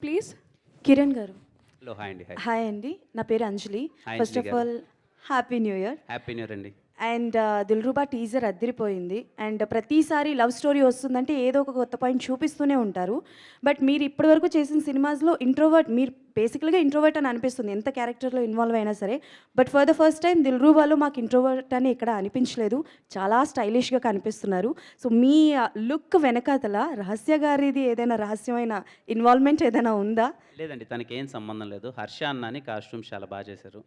Please. Kiran గారు. Hello, hi అండి. Hi. Hi అండి. నా పేరు అంజలి. హాయ్ ఫస్ట్ అంజలి ఆఫ్ గారు. All happy new year. Happy new year అండి. అండ్ దిల్రుబా టీజర్ అద్దరిపోయింది. అండ్ ప్రతిసారి లవ్ స్టోరీ వస్తుందంటే ఏదో ఒక కొత్త పాయింట్ చూపిస్తూనే ఉంటారు. బట్ మీరు ఇప్పటివరకు చేసిన సినిమాస్లో ఇంట్రోవర్ట్, మీరు బేసికల్గా ఇంట్రోవర్ట్ అని అనిపిస్తుంది ఎంత క్యారెక్టర్లో ఇన్వాల్వ్ అయినా సరే. But for the first time దిల్రుబాలో మాకు ఇంట్రోవర్ట్ అని ఇక్కడ అనిపించలేదు. చాలా స్టైలిష్గా కనిపిస్తున్నారు. సో మీ లుక్ వెనకాతల రహస్య గారిది ఏదైనా రహస్యమైన ఇన్వాల్వ్మెంట్ ఏదైనా ఉందా? లేదండి, తనకి ఏం సంబంధం లేదు. హర్ష అన్న అని కాస్ట్యూమ్స్ చాలా బాగా చేశారు.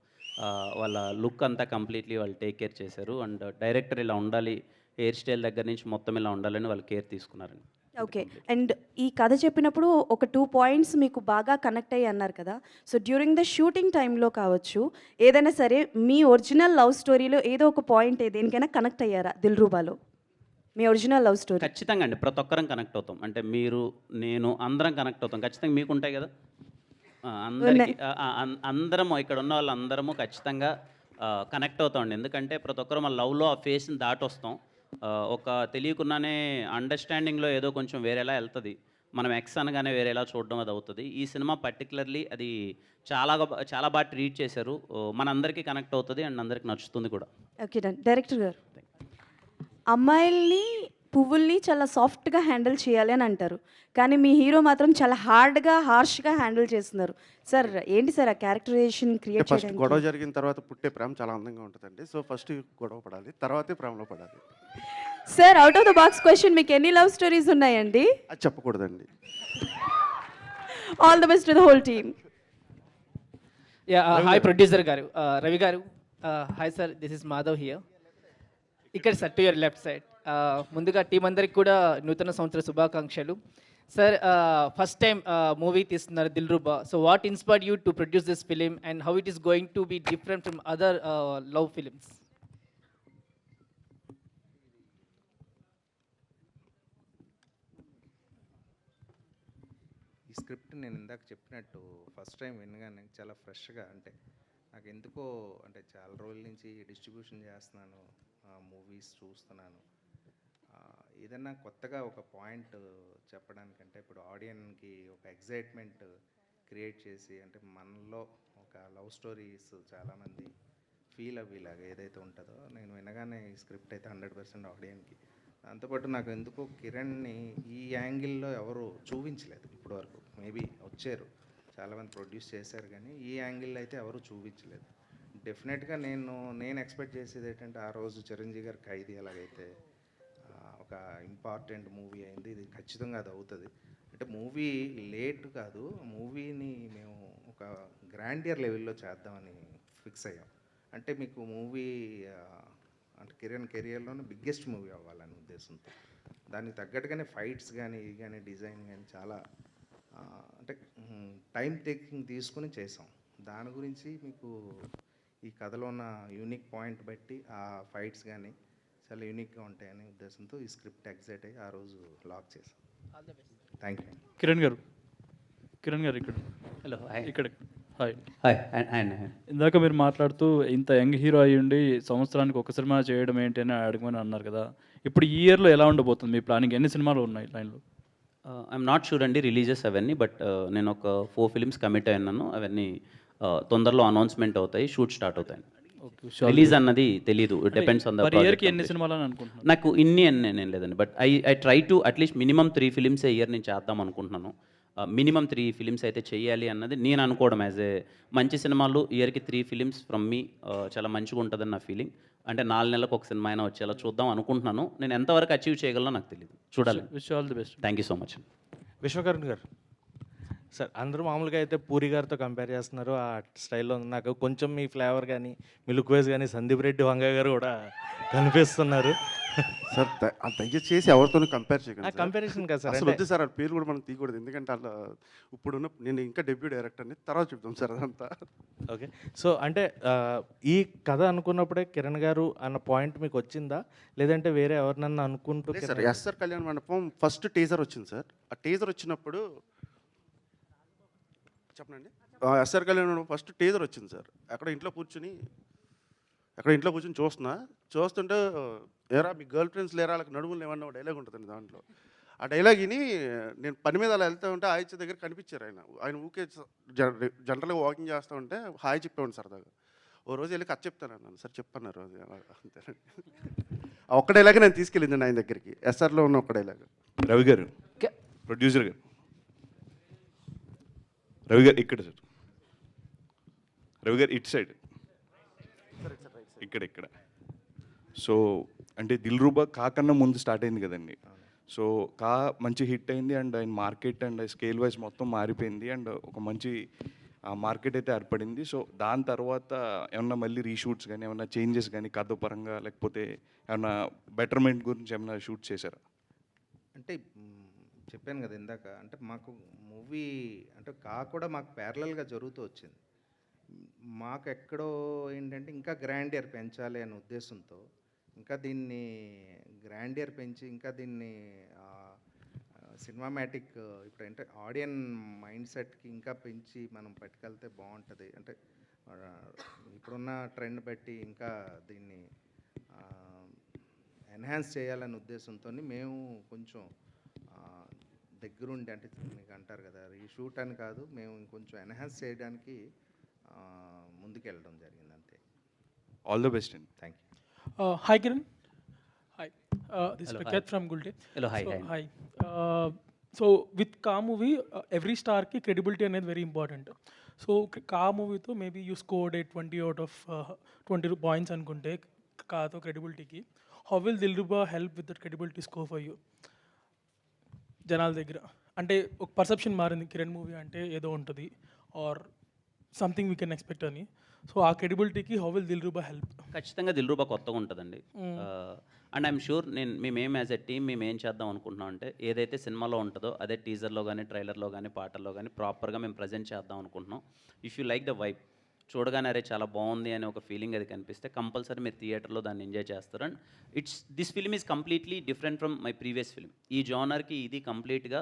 వాళ్ళ లుక్ అంతా కంప్లీట్లీ వాళ్ళు టేక్ కేర్ చేశారు. అండ్ డైరెక్టర్ ఇలా ఉండాలి, హెయిర్ స్టైల్ దగ్గర నుంచి మొత్తం ఇలా ఉండాలని వాళ్ళు కేర్ తీసుకున్నారండి. ఓకే. అండ్ ఈ కథ చెప్పినప్పుడు ఒక 2 పాయింట్స్ మీకు బాగా కనెక్ట్ అయ్యి అన్నారు కదా. సో డ్యూరింగ్ ద షూటింగ్ టైంలో కావచ్చు, ఏదైనా సరే మీ ఒరిజినల్ లవ్ స్టోరీలో ఏదో ఒక పాయింట్ దేనికైనా కనెక్ట్ అయ్యారా దిల్రూబాలో? మీ ఒరిజినల్ లవ్ స్టోరీ. ఖచ్చితంగా అండి, ప్రతి ఒక్కరం కనెక్ట్ అవుతాం. అంటే మీరు, నేను, అందరం కనెక్ట్ అవుతాం. ఖచ్చితంగా మీకు ఉంటాయి కదా. అందరికీ అందరం ఇక్కడ ఉన్న వాళ్ళందరము ఖచ్చితంగా కనెక్ట్ అవుతామండి. ఎందుకంటే ప్రతి ఒక్కరు మన లవ్లో ఆ ఫేస్ని దాటొస్తాం. ఒక తెలియకుండానే అండర్స్టాండింగ్లో ఏదో కొంచెం వేరేలా వెళ్తుంది. మనం ఎక్స్ అనగానే వేరేలా చూడడం అది అవుతుంది. ఈ సినిమా పర్టికులర్లీ అది చాలా చాలా బాగా ట్రీట్ చేశారు. మనందరికీ కనెక్ట్ అవుతుంది అండ్ అందరికి నచ్చుతుంది కూడా. Okay done. డైరెక్టర్ గారు, అమ్మాయిల్ని పువ్వుల్ని చాలా సాఫ్ట్గా హ్యాండిల్ చేయాలి అని అంటారు, కానీ మీ హీరో మాత్రం చాలా హార్డ్గా హార్ష్గా హ్యాండిల్ చేస్తున్నారు. సార్ ఏంటి సార్ ఆ క్యారెక్టరైజేషన్ క్రియేట్ ఫస్ట్ చేయడానికి? గొడవ జరిగిన తర్వాత పుట్టే ప్రేమ చాలా అందంగా ఉంటుందండి. సో ఫస్ట్ గొడవ పడాలి, తర్వాతే ప్రేమలో పడాలి. Sir out of the box question, మీకు ఎన్ని లవ్ స్టోరీస్ ఉన్నాయండి? అది చెప్పకూడదండి. All the best to the whole team. Hi producer గారు, రవి గారు. Hi sir, this is Madhav here. ఇక్కడ sir to your left side. ముందుగా టీం అందరికి కూడా నూతన సంవత్సర శుభాకాంక్షలు. సార్ ఫస్ట్ టైం మూవీ తీస్తున్నారు Dilruba. So what inspired you to produce this film and how it is going to be different from other love films? ఈ script నేను ఇందాక చెప్పినట్టు ఫస్ట్ టైం వినగానే చాలా ఫ్రెష్గా, అంటే నాకు ఎందుకో, అంటే చాలా రోజుల నుంచి డిస్ట్రిబ్యూషన్ చేస్తున్నాను, మూవీస్ చూస్తున్నాను. ఏదన్నా కొత్తగా ఒక పాయింట్ చెప్పడానికంటే ఇప్పుడు ఆడియన్కి ఒక ఎగ్జైట్మెంట్ క్రియేట్ చేసి, అంటే మనలో ఒక లవ్ స్టోరీస్ చాలామంది ఫీల్ అవ్వేలాగా ఏదైతే ఉంటుందో, నేను వినగానే ఈ స్క్రిప్ట్ అయితే 100% ఆడియన్కి. దాంతోపాటు నాకు ఎందుకో కిరణ్ని ఈ యాంగిల్లో ఎవరు చూపించలేదు ఇప్పటివరకు. మేబీ వచ్చారు, చాలామంది ప్రొడ్యూస్ చేశారు, కానీ ఈ యాంగిల్లో అయితే ఎవరు చూపించలేదు. డెఫినెట్గా నేను ఎక్స్పెక్ట్ చేసేది ఏంటంటే, ఆ రోజు చిరంజీవి గారి ఖైదీ ఎలాగైతే ఒక ఇంపార్టెంట్ మూవీ అయింది, ఇది ఖచ్చితంగా అది అవుతుంది. అంటే మూవీ లేట్ కాదు, మూవీని మేము ఒక గ్రాండియర్ లెవెల్లో చేద్దామని ఫిక్స్ అయ్యాం. అంటే మీకు మూవీ అంటే కిరణ్ కెరియర్లోనే బిగ్గెస్ట్ మూవీ అవ్వాలనే ఉద్దేశంతో, దానికి తగ్గట్టుగానే ఫైట్స్ కానీ ఇది కానీ డిజైన్ కానీ చాలా అంటే టైం టేకింగ్ తీసుకుని చేసాం. దాని గురించి మీకు ఈ కథలో ఉన్న యూనిక్ పాయింట్ బట్టి ఆ ఫైట్స్ కానీ చాలా యూనిక్గా ఉంటాయనే ఉద్దేశంతో ఈ స్క్రిప్ట్ ఎగ్జైట్ అయ్యి ఆ రోజు లాక్ చేసాం. Thank you. కిరణ్ గారు ఇక్కడ. Hello, hi. ఇక్కడ హాయ్. హాయ్ అండ్ ఇందాక మీరు మాట్లాడుతూ ఇంత యంగ్ హీరో అయ్యి ఉండి సంవత్సరానికి ఒక సినిమా చేయడం ఏంటి అని అడగమని అన్నారు కదా. ఇప్పుడు ఈ ఇయర్లో ఎలా ఉండబోతుంది మీ ప్లానింగ్? ఎన్ని సినిమాలు ఉన్నాయి లైన్లో? ఐఎమ్ నాట్ షూర్ అండి రిలీజెస్ అవన్నీ, బట్ నేను ఒక 4 ఫిలిమ్స్ కమిట్ అయినాను. అవన్నీ తొందరలో అనౌన్స్మెంట్ అవుతాయి, షూట్ స్టార్ట్ అవుతాయి. రిలీజ్ అన్నది తెలీదు, డిపెండ్స్ ఆన్ ద ఇయర్కి ఎన్ని సినిమాలు అని అనుకుంటున్నాను. నాకు ఇన్ని అని నేను లేదండి, but I try to at least minimum 3 films year నేను చేద్దాం అనుకుంటున్నాను. మినిమం 3 ఫిలిమ్స్ అయితే చేయాలి అన్నది నేను అనుకోవడం. యాజ్ ఏ మంచి సినిమాలు ఇయర్కి 3 ఫిలిమ్స్ ఫ్రమ్ మీ చాలా మంచిగా ఉంటుందని నా ఫీలింగ్. అంటే 4 నెలలకు ఒక సినిమా అయినా వచ్చేలా చూద్దాం అనుకుంటున్నాను. నేను ఎంతవరకు అచీవ్ చేయగలనో నాకు తెలియదు, చూడాలి. Wish all the best. Thank you so much. Vishwakaran గారు సార్, అందరూ మామూలుగా అయితే పూరి గారితో కంపేర్ చేస్తున్నారు ఆ స్టైల్లో. నాకు కొంచెం మీ ఫ్లేవర్ కానీ మీ లుక్ వైజ్ కానీ సందీప్ రెడ్డి వంగ గారు కూడా కనిపిస్తున్నారు సార్ దయచేసి ఎవరితో కంపేర్ చేయకండి. కంపారిజన్ కదా సార్, అసలు వద్దు సార్, ఆ పేరు కూడా మనం తీయకూడదు. ఎందుకంటే అలా ఇప్పుడున్న నేను ఇంకా డెబ్యూ డైరెక్టర్ని, తర్వాత చెప్తాం సార్ అదంతా. ఓకే. సో అంటే ఈ కథ అనుకున్నప్పుడే కిరణ్ గారు అన్న పాయింట్ మీకు వచ్చిందా, లేదంటే వేరే ఎవరినన్నా అనుకుంటూ? సార్ ఎస్ఆర్ కళ్యాణ్ మండపం ఫస్ట్ టీజర్ వచ్చింది సార్. ఆ టీజర్ వచ్చినప్పుడు చెప్పనండి, ఎస్ఆర్ కళ్యాణ్ మండపం ఫస్ట్ టీజర్ వచ్చింది సార్. అక్కడ ఇంట్లో కూర్చుని చూస్తుంటే, ఏరా మీ గర్ల్ ఫ్రెండ్స్ లేరా, వాళ్ళకి నడుములు ఏమన్నా డైలాగ్ ఉంటుందండి దాంట్లో. ఆ డైలాగ్ విని నేను పని మీద అలా వెళ్తూ ఉంటే ఆయిచ్చ దగ్గర కనిపించారు ఆయన ఊకే జనరల్గా వాకింగ్ చేస్తూ ఉంటే హాయ్ చెప్పేవాడు సరదాగా. ఓ రోజు వెళ్ళి కథ చెప్తాను అన్నాను. సార్ చెప్పన్నారు అది అంతే. ఆ ఒక్క డైలాగ్ నేను తీసుకెళ్ళింది ఆయన దగ్గరికి, ఎస్ఆర్లో ఉన్న ఒక్క డైలాగ్. రవి గారు, ప్రొడ్యూసర్ గారు, రవి గారు ఇక్కడ సార్, రవి గారు ఇటు సైడ్, ఇక్కడ. సో అంటే దిల్రూబా కాకన్నా ముందు స్టార్ట్ అయింది కదండి. సో కా మంచి హిట్ అయింది అండ్ ఆయన మార్కెట్ అండ్ స్కేల్ వైజ్ మొత్తం మారిపోయింది అండ్ ఒక మంచి మార్కెట్ అయితే ఏర్పడింది. సో దాని తర్వాత ఏమన్నా మళ్ళీ రీషూట్స్ కానీ ఏమన్నా చేంజెస్ కానీ కథ పరంగా లేకపోతే ఏమన్నా బెటర్మెంట్ గురించి ఏమన్నా షూట్ చేశారా? అంటే చెప్పాను కదా ఇందాక, అంటే మాకు మూవీ అంటే కూడా మాకు ప్యారలల్గా జరుగుతూ వచ్చింది. మాకు ఎక్కడో ఏంటంటే ఇంకా గ్రాండియర్ పెంచాలి అనే ఉద్దేశంతో ఇంకా దీన్ని గ్రాండియర్ పెంచి ఇంకా దీన్ని సినిమామాటిక్ ఇప్పుడు అంటే ఆడియన్ మైండ్ సెట్కి ఇంకా పెంచి మనం పట్టుకెళ్తే బాగుంటుంది. అంటే ఇప్పుడున్న ట్రెండ్ బట్టి ఇంకా దీన్ని ఎన్హాన్స్ చేయాలనే ఉద్దేశంతో మేము కొంచెం దగ్గరుండి, అంటే మీకు అంటారు కదా రీషూట్ అని కాదు, మేము ఇంకొంచెం ఎన్హాన్స్ చేయడానికి ముందుకెళ్ళడం జరిగింది అంతే. ఆల్ ద బెస్ట్ అండి. Thank you. Hi Kiran. Hi. This is Hello, Prakyat hi. from Gulde. Hello, hi, So, hi. So with Ka movie, every star ki credibility అనేది very important. So Ka movie తో maybe you scored a 20 out of 20 points అనుకుంటే కాతో credibility. How will Dilruba help with that credibility score for you? జనాల దగ్గర అంటే ఒక perception మారింది Kiran movie అంటే ఏదో ఉంటుంది or something we can expect అని. సో ఆ క్రెడిబిలిటీకి హౌ విల్ దిల్రూబా హెల్ప్? ఖచ్చితంగా దిల్రూబా కొత్తగా ఉంటుందండి. అండ్ ఐఎమ్ షూర్ మేమేం యాజ్ ఎ టీమ్ మేము ఏం చేద్దాం అనుకుంటున్నాం అంటే ఏదైతే సినిమాలో ఉంటుందో అదే టీజర్లో కానీ ట్రైలర్లో కానీ పాటల్లో కానీ ప్రాపర్గా మేము ప్రజెంట్ చేద్దాం అనుకుంటున్నాం. If you like the vibe, చూడగానే అరే చాలా బాగుంది అనే ఒక ఫీలింగ్ అది కనిపిస్తే కంపల్సరీ మీరు థియేటర్లో దాన్ని ఎంజాయ్ చేస్తారు. And this film is completely different from my previous film. ఈ జానర్కి ఇది కంప్లీట్గా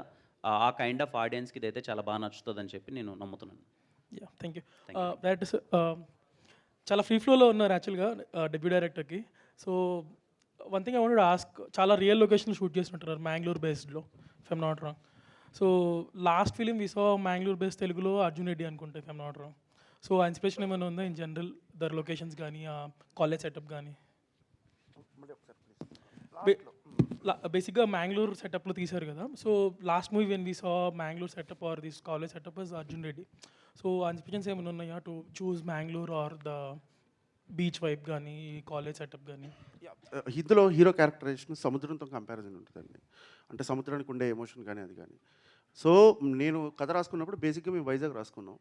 ఆ కైండ్ ఆఫ్ ఆడియన్స్కి ఇదైతే చాలా బాగా నచ్చుతుందని చెప్పి నేను నమ్ముతున్నాను. Yeah, thank you. That is చాలా ఫ్రీ ఫ్లోలో ఉన్నారు యాక్చువల్గా డెబ్యూ డైరెక్టర్కి. So one thing I wanted ask, చాలా రియల్ లొకేషన్ షూట్ చేస్తుంటారు మ్యాంగ్లూర్ బేస్డ్లో, if I'm not wrong. So last film we saw Mangalore based తెలుగులో అర్జున్ రెడ్డి అనుకుంటా, if I'm not wrong. So uh inspiration ఏమైనా ఉందా ఇన్ జనరల్ దర్ లొకేషన్స్ కానీ college setup కానీ? బేసిక్గా మ్యాంగ్లూర్ సెటప్లో తీశారు కదా. So last movie when we saw Mangalore setup or this college setup is Arjun Reddy. So uh inspirations ఏమైనా ఉన్నాయా to choose Mangalore or the beach vibe కానీ కాలేజ్ సెటప్ కానీ? ఇందులో హీరో క్యారెక్టరైజేషన్ సముద్రంతో కంపారిజన్ ఉంటుందండి. అంటే సముద్రానికి ఉండే ఎమోషన్ కానీ అది కానీ. సో నేను కథ రాసుకున్నప్పుడు బేసిక్గా మేము వైజాగ్ రాసుకున్నాం.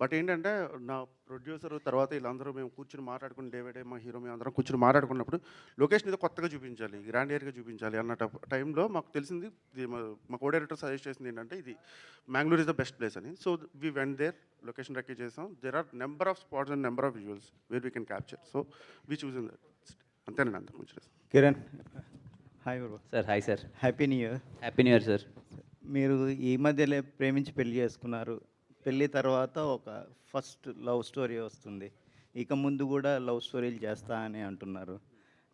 బట్ ఏంటంటే నా ప్రొడ్యూసర్ తర్వాత వీళ్ళందరూ మేము కూర్చొని మాట్లాడుకుని డేవిడ్ మా హీరో మేము అందరం కూర్చొని మాట్లాడుకున్నప్పుడు లొకేషన్ ఏదో కొత్తగా చూపించాలి, గ్రాండ్ ఏరియర్గా చూపించాలి అన్న టైంలో మాకు తెలిసింది, మా కో డైరెక్టర్ సజెస్ట్ చేసింది ఏంటంటే ఇది Mangalore is the best place అని. So we went there, location recce చేసాం. There are number of spots and number of visuals where we can capture. So we chose in that. అంతేనండి, అంత మంచి. Kiran, hi bro. Sir hi sir. Happy new year. Happy new year sir. మీరు ఈ మధ్యలో ప్రేమించి పెళ్లి చేసుకున్నారు. పెళ్ళి తర్వాత ఒక ఫస్ట్ లవ్ స్టోరీ వస్తుంది. ఇక ముందు కూడా లవ్ స్టోరీలు చేస్తా అని అంటున్నారు.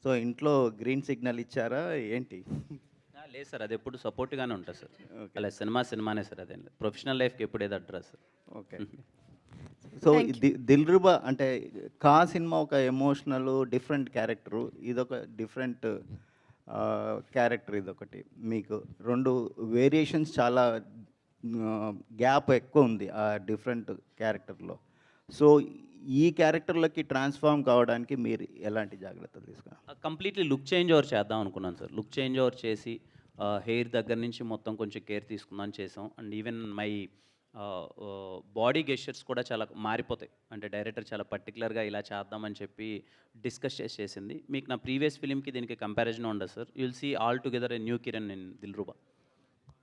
సో ఇంట్లో గ్రీన్ సిగ్నల్ ఇచ్చారా ఏంటి? లేదు సార్, అది ఎప్పుడు సపోర్ట్గానే ఉంటుంది సార్. Okay. అలా సినిమానే సార్, అదే ప్రొఫెషనల్ లైఫ్కి ఎప్పుడు ఏది address sir. Okay. So Dilruba అంటే కా సినిమా ఒక ఎమోషనల్ డిఫరెంట్ క్యారెక్టరు, ఇదొక డిఫరెంట్ క్యారెక్టర్. ఇదొకటి మీకు రెండు వేరియేషన్స్, చాలా గ్యాప్ ఎక్కువ ఉంది ఆ డిఫరెంట్ క్యారెక్టర్లో. సో ఈ క్యారెక్టర్లకి ట్రాన్స్ఫార్మ్ కావడానికి మీరు ఎలాంటి జాగ్రత్తలు తీసుకున్నారు? కంప్లీట్లీ లుక్ చేంజ్ ఓవర్ చేద్దాం అనుకున్నాను సార్. లుక్ చేంజ్ ఓవర్ చేసి హెయిర్ దగ్గర నుంచి మొత్తం కొంచెం కేర్ తీసుకుందాం చేసాం. And even my body gestures కూడా చాలా మారిపోతాయి. అంటే డైరెక్టర్ చాలా పర్టికులర్గా ఇలా చేద్దామని చెప్పి డిస్కస్ చేసింది. మీకు నా ప్రీవియస్ ఫిలింకి దీనికి కంపారిజన్ ఉండదు sir. You'll see all together a new Kiran in Dilruba.